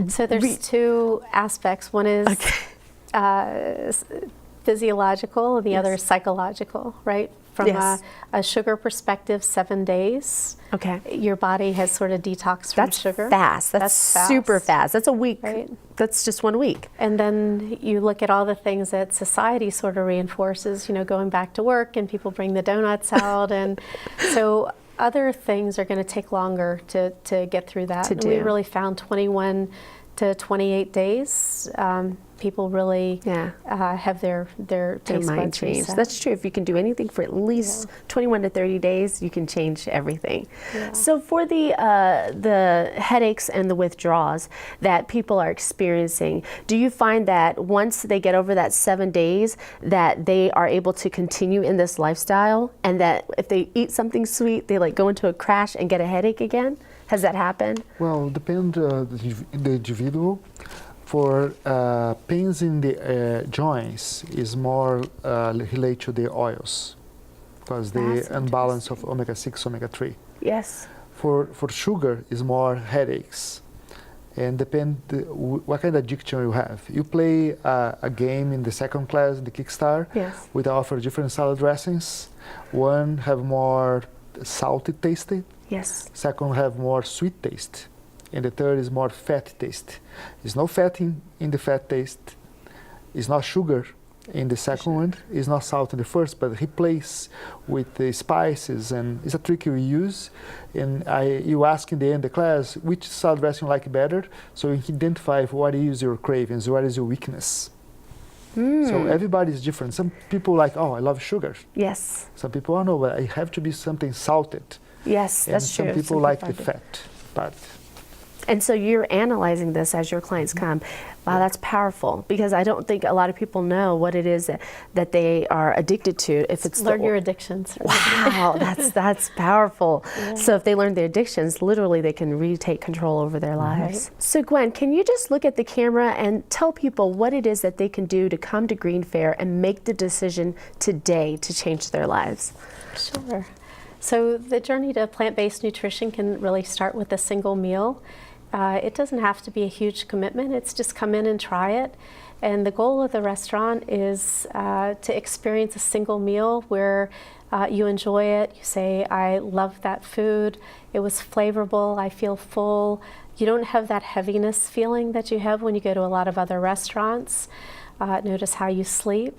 So there's two aspects. One is physiological and the other is psychological, right? From a sugar perspective, 7 days. Okay. Your body has sort of detoxed from sugar. That's super fast. That's a week. Right. That's just 1 week. And then you look at all the things that society sort of reinforces, you know, going back to work and people bring the donuts out. And so other things are going to take longer to get through that. And we really found 21 to 28 days. People really have their taste mind buds changed. reset. That's true. If you can do anything for at least 21 to 30 days, you can change everything. So for the headaches and the withdrawals that people are experiencing, do you find that once they get over that 7 days, that they are able to continue in this lifestyle, and that if they eat something sweet, they like go into a crash and get a headache again? Has that happened? Well, depends the individual. For pains in the joints is more related to the oils, because the imbalance of omega-6, omega-3. Yes. For sugar is more headaches, and depend what kind of addiction you have. You play a game in the second class, the Kickstarter, with offer different salad dressings. One have more salty taste. Yes. Second have more sweet taste. And the third is more fat taste. There's no fat in the fat taste. It's not sugar in the second one. It's not salt in the first, but replace with the spices, and it's a trick you use. And you ask in the end of the class, which salad dressing you like better, so you can identify what is your cravings, what is your weakness. So everybody is different. Some people like, oh, I love sugar. Yes. Some people, oh no, but I have to be something salted. Yes, And that's true. some people like the fat part. And so you're analyzing this as your clients come. Wow, that's powerful, because I don't think a lot of people know what it is that they are addicted to. If it's learn your addictions. Wow, that's powerful. So if they learn their addictions, literally they can retake control over their lives. So Gwen, can you just look at the camera and tell people what it is that they can do to come to Green Fair and make the decision today to change their lives? Sure. So the journey to plant-based nutrition can really start with a single meal. It doesn't have to be a huge commitment. It's just come in and try it. And the goal of the restaurant is to experience a single meal where you enjoy it. You say, I love that food. It was flavorful. I feel full. You don't have that heaviness feeling that you have when you go to a lot of other restaurants. Notice how you sleep.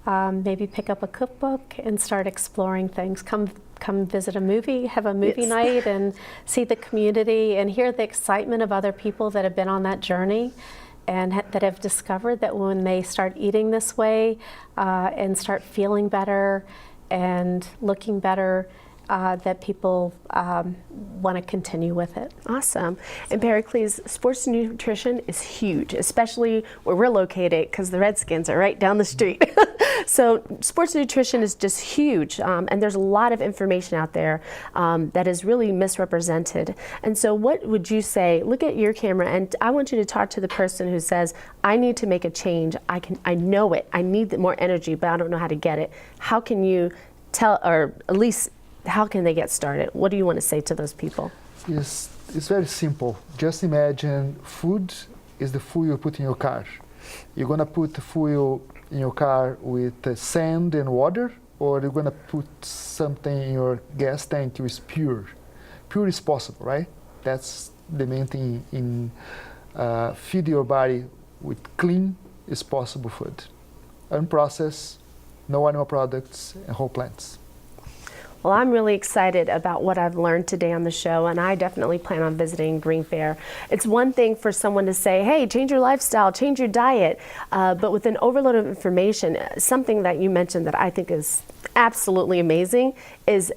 Maybe pick up a cookbook and start exploring things. Come visit a movie, have a movie night, and see the community and hear the excitement of other people that have been on that journey and that have discovered that when they start eating this way and start feeling better and looking better, that people want to continue with it. Awesome. And Pericles, sports nutrition is huge, especially where we're located, because the Redskins are right down the street. So sports nutrition is just huge, and there's a lot of information out there that is really misrepresented. And so what would you say, look at your camera, and I want you to talk to the person who says, I need to make a change. I know it. I need more energy, but I don't know how to get it. How can you tell, or at least how can they get started? What do you want to say to those people? It's very simple. Just imagine food is the fuel you put in your car. You're going to put the fuel in your car with sand and water, or you're going to put something in your gas tank which is pure. Pure is possible, right? That's the main thing in feed your body with clean is possible food. Unprocessed, no animal products, and whole plants. Well, I'm really excited about what I've learned today on the show, and I definitely plan on visiting Green Fair. It's one thing for someone to say, hey, change your lifestyle, change your diet, but with an overload of information, something that you mentioned that I think is absolutely amazing is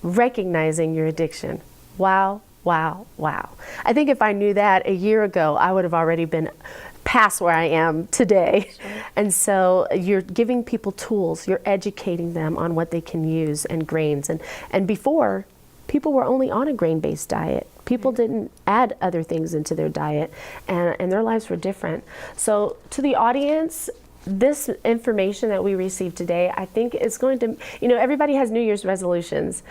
recognizing your addiction. Wow, wow, wow. I think if I knew that a year ago, I would have already been past where I am today. Sure. And so you're giving people tools, you're educating them on what they can use and grains. And before, people were only on a grain-based diet. People didn't add other things into their diet, and their lives were different. So to the audience, this information that we received today, I think is going to, everybody has New Year's resolutions.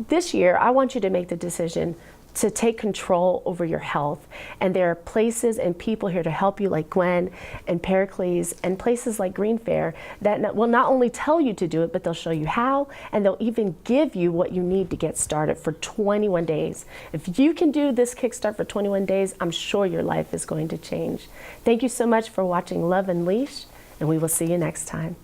This year, I want you to make the decision to take control over your health. And there are places and people here to help you, like Gwen and Pericles, and places like Green Fair that will not only tell you to do it, but they'll show you how, and they'll even give you what you need to get started for 21 days. If you can do this Kickstart for 21 days, I'm sure your life is going to change. Thank you so much for watching Love Unleashed, and we will see you next time.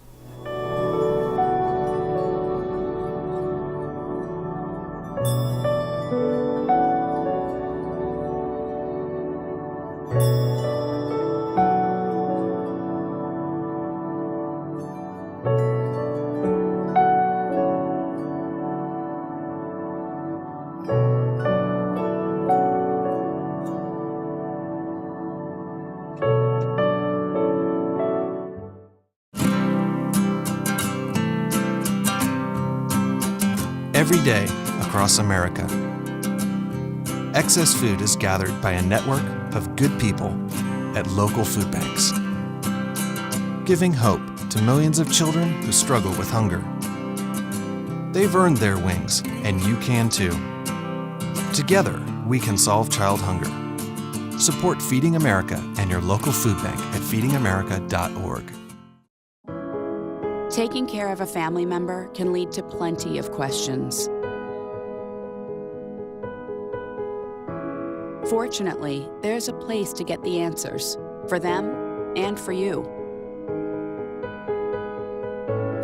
Every day across America, excess food is gathered by a network of good people at local food banks, giving hope to millions of children who struggle with hunger. They've earned their wings, and you can too. Together, we can solve child hunger. Support Feeding America and your local food bank at feedingamerica.org. Taking care of a family member can lead to plenty of questions. Fortunately, there's a place to get the answers, for them and for you.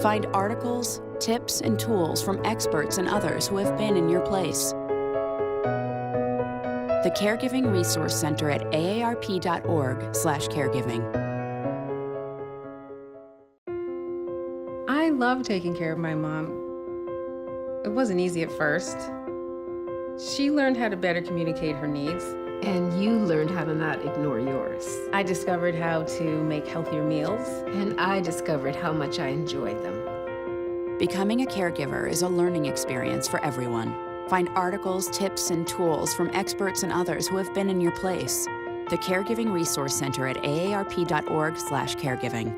Find articles, tips, and tools from experts and others who have been in your place. The Caregiving Resource Center at aarp.org/caregiving. I love taking care of my mom. It wasn't easy at first. She learned how to better communicate her needs. And you learned how to not ignore yours. I discovered how to make healthier meals. And I discovered how much I enjoyed them. Becoming a caregiver is a learning experience for everyone. Find articles, tips, and tools from experts and others who have been in your place. The Caregiving Resource Center at aarp.org/caregiving.